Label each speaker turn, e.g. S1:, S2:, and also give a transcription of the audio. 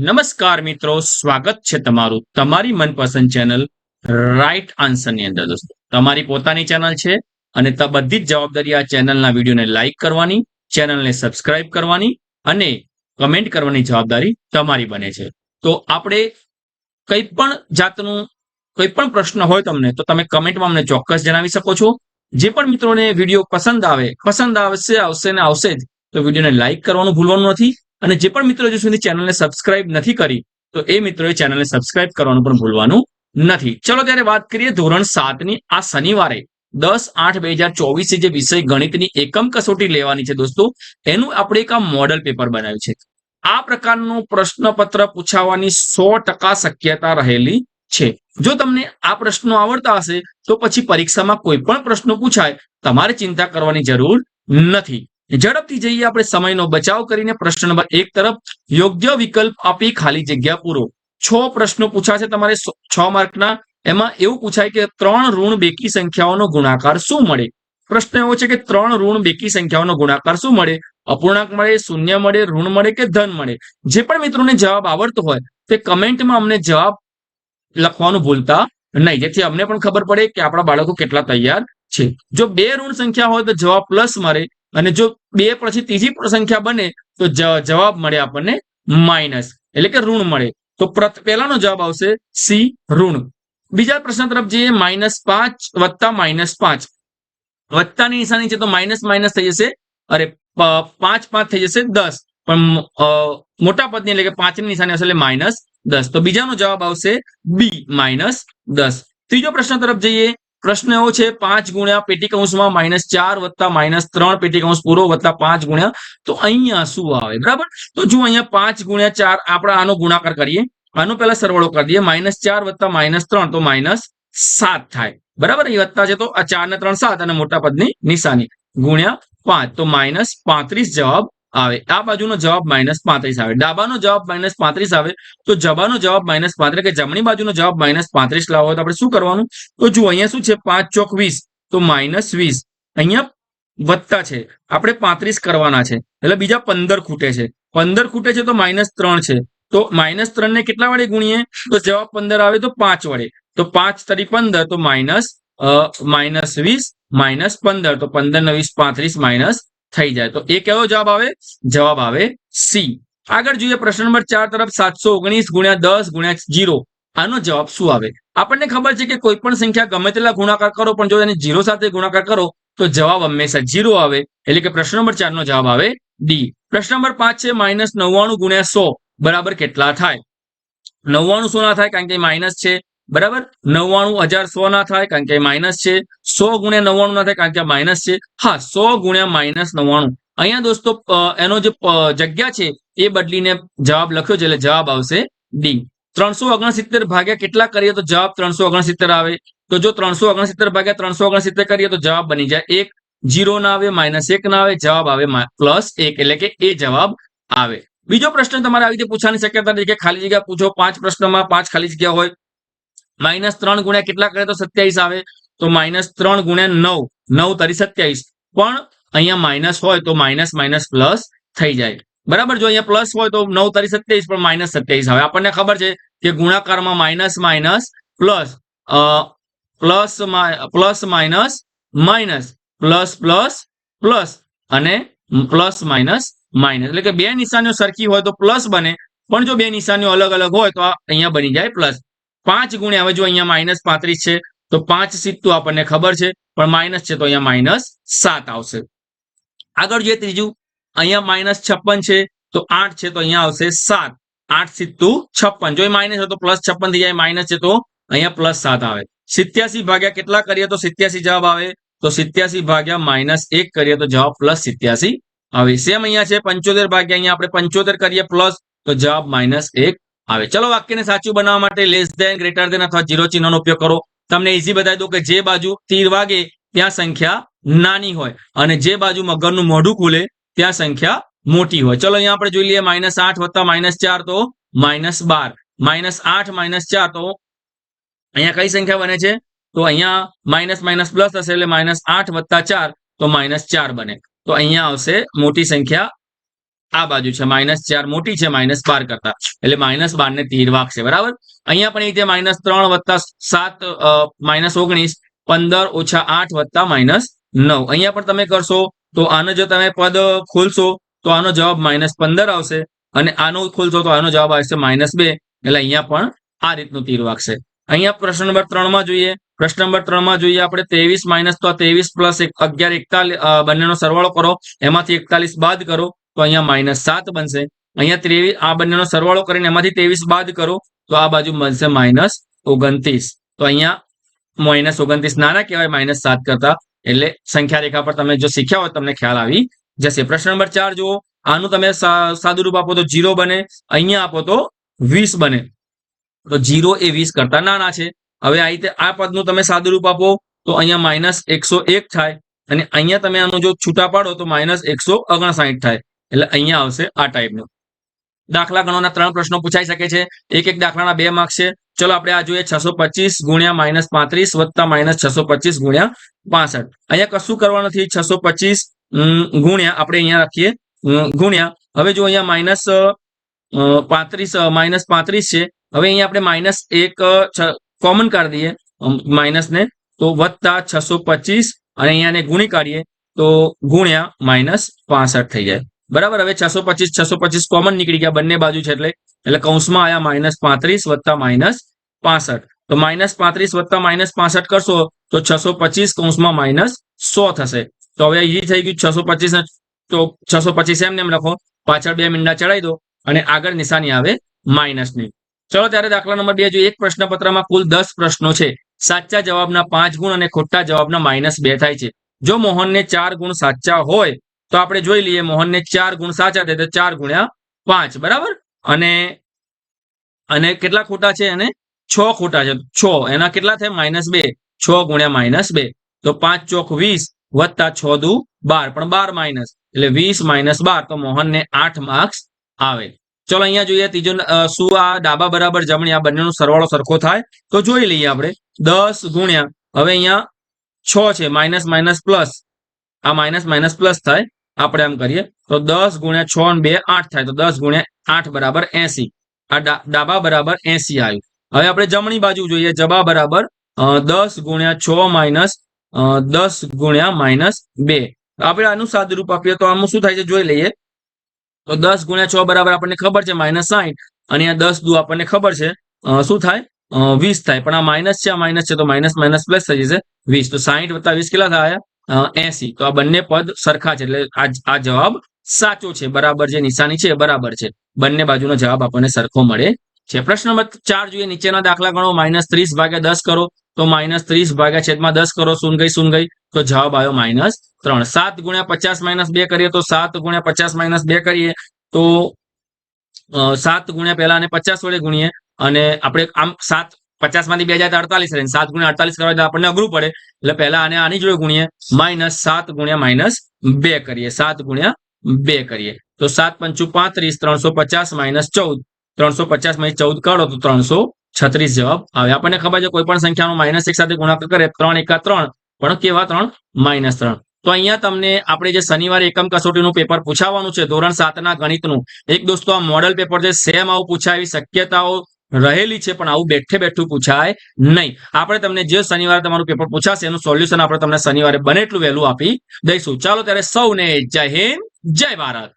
S1: નમસ્કાર મિત્રો, સ્વાગત છે તમારું તમારી મનપસંદ ચેનલ રાઈટ આન્સરની અંદર. દોસ્તો, તમારી પોતાની ચેનલ છે અને બધી જ જવાબદારી આ ચેનલના વિડીયોને લાઈક કરવાની, ચેનલને સબસ્ક્રાઇબ કરવાની અને કમેન્ટ કરવાની જવાબદારી તમારી બને છે. તો આપણે કંઈ પણ જાતનું કોઈ પણ પ્રશ્ન હોય તમને, તો તમે કમેન્ટમાં અમને ચોક્કસ જણાવી શકો છો. જે પણ મિત્રોને વિડીયો પસંદ આવશે ને આવશે જ, તો વિડીયોને લાઈક કરવાનું ભૂલવાનું નથી. અને જે પણ મિત્રો હજુ સુધી ચેનલને સબસ્ક્રાઇબ નથી કરી, તો એ મિત્રોએ ચેનલને સબસ્ક્રાઇબ કરવાનું પણ ભૂલવાનું નથી. ચલો ત્યારે વાત કરીએ ધોરણ 7 ની. આ શનિવારે 10/8/2024 જે વિષય ગણિતની એકમ કસોટી લેવાની છે દોસ્તો, એનું આપણે એક આ મોડલ પેપર બનાવ્યું છે. આ પ્રકારનું પ્રશ્નપત્ર પૂછાવાની 100% શક્યતા રહેલી છે. જો તમને આ પ્રશ્નો આવડતા હશે, તો પછી પરીક્ષામાં કોઈ પણ પ્રશ્નો પૂછાય, તમારે ચિંતા કરવાની જરૂર નથી. ઝડપથી જઈએ આપણે, સમયનો બચાવ કરીને પ્રશ્ન નંબર 1 તરફ. યોગ્ય વિકલ્પ આપી ખાલી જગ્યા પૂરો. 6 પ્રશ્નો પૂછાશે તમારે 6 માર્કના. એમાં એવું પૂછાય કે 3 ઋણ બેકી સંખ્યાઓનો ગુણાકાર શું મળે. પ્રશ્ન એવો છે કે 3 ઋણ બેકી સંખ્યાઓનો ગુણાકાર શું મળે. અપૂર્ણાંક મળે, શૂન્ય મળે, ઋણ મળે કે ધન મળે. જે પણ મિત્રોને જવાબ આવડતો હોય તે કમેન્ટમાં અમને જવાબ લખવાનું ભૂલતા નહીં, જેથી અમને પણ ખબર પડે કે આપણા બાળકો કેટલા તૈયાર છે. જો 2 ઋણ સંખ્યા હોય તો જવાબ પ્લસ મળે, અને જો 2 પછી ત્રીજી સંખ્યા બને તો જવાબ મળે આપણને માઇનસ, એટલે કે ઋણ મળે. તો પહેલાનો જવાબ આવશે સી, ઋણ. બીજા પ્રશ્ન તરફ જઈએ. -5 વત્તા -5. વત્તાની નિશાની છે તો માઇનસ માઇનસ થઈ જશે. અરે 5 5 થઈ જશે 10, પણ મોટા પદની એટલે કે 5 ની નિશાની આવશે એટલે -10. તો બીજાનો જવાબ આવશે બી, -10. ત્રીજો પ્રશ્ન તરફ જઈએ. પ્રશ્ન એવો છે 5 ગુણ્યા પેટી કૌંસમાં -4 વત્તા -3 પેટી કૌંસ પૂરો વત્તા 5 ગુણ્યા. તો અહીંયા શું આવે? બરાબર. તો જો અહીંયા 5 ગુણ્યા 4 આપણે આનો ગુણાકાર કરીએ, આનો પહેલા સરવાળો કરી દઈએ. -4 વત્તા -3 તો -7 થાય. બરાબર. એ વત્તા છે તો આ 4 ને 3 7, અને મોટા પદની નિશાની ગુણ્યા 5 તો -35 જવાબ આવે. આ બાજુનો જવાબ -35 આવે. ડાબાનો જવાબ -35 આવે. તો જબાનો જવાબ -35, કે જમણી બાજુનો જવાબ -35 લાવો તો આપણે શું કરવાનું? તો જુઓ, અહીંયા શું છે? 5 ચોક 20, તો -20. અહીંયા વત્તા છે, આપણે 35 કરવાના છે, એટલે બીજા 15 ખૂટે છે. 15 ખૂટે છે તો -3 છે. તો -3 ને કેટલા વડે ગુણીએ તો જવાબ 15 આવે, તો 5 વડે. તો 5 તરી 15, તો -20 -15, તો 15 ને 20 35 માઇનસ થઈ જાય. તો એ કેવો જવાબ આવે? જવાબ આવે સી. આગળ જોઈએ પ્રશ્ન નંબર 4 તરફ. 719 ગુણ્યા 10 ગુણ્યા 0, આનો જવાબ શું આવે? આપણને ખબર છે કે કોઈ પણ સંખ્યા ગમે તેટલા ગુણાકાર કરો, પણ જો એને 0 સાથે ગુણાકાર કરો તો જવાબ હંમેશા 0 આવે. એટલે કે પ્રશ્ન નંબર 4 નો જવાબ આવે ડી. પ્રશ્ન નંબર 5 છે -99 ગુણ્યા 100 બરાબર કેટલા થાય? 99 શું ના થાય, કારણ કે માઇનસ છે. બરાબર. 99,100 ના થાય, કારણ કે માઇનસ છે. 100 ગુણ્યા 99 ના થાય, કારણ કે માઇનસ છે. હા, 100 ગુણ્યા -99. અહીંયા દોસ્તો એનો જે જગ્યા છે એ બદલીને જવાબ લખ્યો છે, એટલે જવાબ આવશે ડી. 369 ભાગ્યા કેટલા કરીએ તો જવાબ 369 આવે? તો જો 369 ભાગ્યા 369 કરીએ તો જવાબ બની જાય 1. 0 ના આવે, -1 ના આવે, જવાબ આવે +1, એટલે કે એ જવાબ આવે. બીજો પ્રશ્ન તમારે આવી રીતે પૂછવાની શક્યતા છે કે ખાલી જગ્યા પૂછો. 5 પ્રશ્નમાં 5 ખાલી જગ્યા હોય. -3 ગુણ્યા કેટલા કરે તો 27 આવે? તો -3 ગુણ્યા 9, 9 તારી 27. પણ અહીંયા માઇનસ હોય તો માઇનસ માઇનસ પ્લસ થઈ જાય. બરાબર. જો અહીંયા પ્લસ હોય તો 9 તારી 27, પણ -27 આવે. આપણને ખબર છે કે ગુણાકારમાં minus minus plus, plus minus minus, plus plus plus, અને પ્લસ માઇનસ માઇનસ, એટલે કે બે નિશાનીઓ સરખી હોય તો પ્લસ બને, પણ જો બે નિશાનીઓ અલગ અલગ હોય તો અહીંયા બની જાય પ્લસ. 5 ગુણ્યા, હવે જો અહીંયા -35 છે તો 5 સીધું આપણને ખબર છે, પણ માઇનસ છે તો અહીંયા -7 આવશે. આગળ જોઈએ ત્રીજું. અહીંયા -56 છે તો 8 છે, તો અહીંયા આવશે 7. 8 સીધું 56. જો માઇનસ હોય તો +56 થઈ જાય, માઇનસ છે તો અહીંયા +7 આવે. 87 ભાગ્યા કેટલા કરીએ તો 87 જવાબ આવે? તો 87 ભાગ્યા -1 કરીએ તો જવાબ +87 આવે. સેમ અહીંયા છે 75 ભાગ્યા, અહીંયા આપણે 75 કરીએ પ્લસ, તો જવાબ -1 આવે. ચલો, વાક્યને સાચું બનાવવા માટે લેસ ધેન, ગ્રેટર ધેન અથવા 0 ચિહ્નનો ઉપયોગ કરો. તમને ઈઝી બતાવી દઉં કે જે બાજુ તીર વાગે ત્યાં સંખ્યા નાની હોય, અને જે બાજુ મગરનું મોઢું ખુલે ત્યાં સંખ્યા મોટી હોય. ચલો, અહીંયા આપણે જોઈ લઈએ. -8 વત્તા -4 તો -12. -8 -4 તો અહીંયા કઈ સંખ્યા બને છે? તો અહીંયા માઇનસ માઇનસ પ્લસ હશે, એટલે -8 વત્તા 4 તો -4 બને. તો અહીંયા આવશે મોટી સંખ્યા આ બાજુ છે -4 મોટી છે -12 કરતા, એટલે -12 ને તીર વાગશે. બરાબર. અહીંયા પણ એ રીતે -3 વત્તા 7 -19, 15 ઓછા 8 વત્તા -9. અહીંયા પણ તમે કરશો તો આનો જો તમે પદ ખોલશો તો આનો જવાબ -15 આવશે, અને આનો ખોલશો તો આનો જવાબ આવશે -2. એટલે અહીંયા પણ આ રીતનું તીર વાગશે. અહીંયા પ્રશ્ન નંબર 3 માં જોઈએ. પ્રશ્ન નંબર 3 માં જોઈએ આપણે 23 માઇનસ તો 23 પ્લસ 11 41 બંનેનો સરવાળો કરો, એમાંથી 41 બાદ કરો તો અહીંયા -7 બનશે. અહીંયા 23 આ બંનેનો સરવાળો કરીને એમાંથી 23 બાદ કરો તો આ બાજુ બનશે -29. તો અહીંયા -29 નાના કહેવાય -7 કરતા, એટલે સંખ્યા રેખા પર તમે જો શીખ્યા હોય તમને ખ્યાલ આવી જશે. પ્રશ્ન નંબર 4 જુઓ. આનું તમે સાદું રૂપ આપો તો 0 બને, અહીંયા આપો તો 20 બને. તો 0 એ 20 કરતા નાના છે. હવે આ રીતે આ પદનું તમે સાદું રૂપ આપો તો અહીંયા -101 થાય, અને અહીંયા તમે આનું જો છૂટા પાડો તો -159 થાય. એટલે અહીંયા આવશે આ ટાઈપનું. દાખલા ગણવાના 3 પ્રશ્નો પૂછાઈ શકે છે. એક દાખલાના 2 માર્ક્સ છે. ચલો આપણે આ જોઈએ 625 ગુણ્યા -35 વત્તા -625 ગુણ્યા 65. અહીંયા કશું કરવાનું નથી. 625 ગુણ્યા આપણે અહીંયા રાખીએ ગુણ્યા. હવે જો અહીંયા -35 છે. હવે અહીંયા આપણે -1 કોમન કાઢી દઈએ માઇનસને, તો વત્તા 625 અને અહીંયા ગુણી કાઢીએ તો ગુણ્યા -65 થઈ જાય. બરાબર. હવે 625 કોમન નીકળી ગયા બંને બાજુ છે, એટલે કૌંસમાં આયા -35 વત્તા -65. તો -35 વત્તા -65 કરશો તો 625 કૌંસમાં -100 થશે. તો હવે એ થઈ ગયું 625, તો 625 એમને એમ લખો, પાછળ 2 મીંડા ચડાવી દો અને આગળ નિશાની આવે માઇનસની. ચલો ત્યારે દાખલા નંબર 2 જોઈએ. એક પ્રશ્નપત્રમાં કુલ 10 પ્રશ્નો છે. સાચા જવાબના 5 ગુણ અને ખોટા જવાબના -2 થાય છે. જો મોહનને 4 ગુણ સાચા હોય તો આપણે જોઈ લઈએ. મોહનને 4 ગુણ સાચા થાય તો 4 ગુણ્યા 5. બરાબર. અને કેટલા ખોટા છે? અને 6 ખોટા છે. 6 એના કેટલા થાય? -2. 6 ગુણ્યા -2 તો 5 ચોક 20 વત્તા 6 દુ 12, પણ 12 માઇનસ એટલે 20 - 12, તો મોહનને 8 માર્ક્સ આવે. ચલો અહીંયા જોઈએ ત્રીજો. શું આ ડાબા બરાબર જમણી આ બંનેનો સરવાળો સરખો થાય? તો જોઈ લઈએ આપણે. 10 ગુણ્યા, હવે અહીંયા 6 છે, માઇનસ પ્લસ, આ માઇનસ પ્લસ થાય. આપણે એમ કરીએ તો 10 ગુણ્યા 6 અને 2 8 થાય, તો 10 ગુણ્યા 8 બરાબર 80. આ ડાબા બરાબર 80 આવ્યું. હવે આપણે જમણી બાજુ જોઈએ. જબા બરાબર 10 ગુણ્યા 6 માઇનસ 10 ગુણ્યા -2. આપણે આનું સાદું રૂપ આપીએ તો આનું શું થાય છે જોઈ લઈએ. તો 10 ગુણ્યા 6 બરાબર આપણને ખબર છે -60, અને આ 10 દુ આપણને ખબર છે શું થાય 20 થાય, પણ આ માઇનસ છે, આ માઇનસ છે, તો માઇનસ પ્લસ થઈ જશે 20. તો 60 વત્તા 20 કેટલા થાય? 80. તો આ બંને પદ સરખા છે, એટલે આ જવાબ સાચો છે. બરાબર જે નિશાની છે બરાબર છે. બંને બાજુનો જવાબ આપણને સરખો મળે છે. પ્રશ્ન નંબર 4 જોઈએ. નીચેના દાખલા ગણો. -30 ભાગ્યા 10 કરો તો -30 ભાગ્યા છેદમાં 10 કરો. શૂન ગઈ તો જવાબ આવ્યો -3. 7 ગુણ્યા 50 -2 કરીએ તો 7 ગુણ્યા 50 -2 કરીએ તો 7 ગુણ્યા પહેલા અને 50 વડે ગુણીએ, અને આપણે આમ 7 50 માંથી 2 જાય તો 48 રહે. 7 ગુણ્યા 48 કરવા તો આપણને અઘરું પડે, એટલે પહેલા આની જોડે ગુણીએ. -7 ગુણ્યા -2 કરીએ. 7 ગુણ્યા 2 કરીએ તો 7 પંચું 35, 350 -14, 350 માંથી 14 કાઢો તો 336 જવાબ આવે. આપણને ખબર છે કોઈ પણ સંખ્યાનો -1 સાથે ગુણાકાર કરે 3 × 3, પણ કેવા 3? -3. તો અહીંયા તમને આપણે જે શનિવારે એકમ કસોટીનું પેપર પૂછાવાનું છે ધોરણ 7ના ગણિતનું, એક દોસ્તો આ મોડલ પેપર છે. સેમ આવું પૂછાય એવી શક્યતાઓ રહેલી છે, પણ આવું બેઠું પૂછાય નહીં. આપણે તમને જે શનિવારે તમારું પેપર પૂછાશે એનું સોલ્યુશન આપણે તમને શનિવારે બને એટલું વહેલું આપી દઈશું. ચાલો ત્યારે સૌને જય હિન્દ, જય ભારત.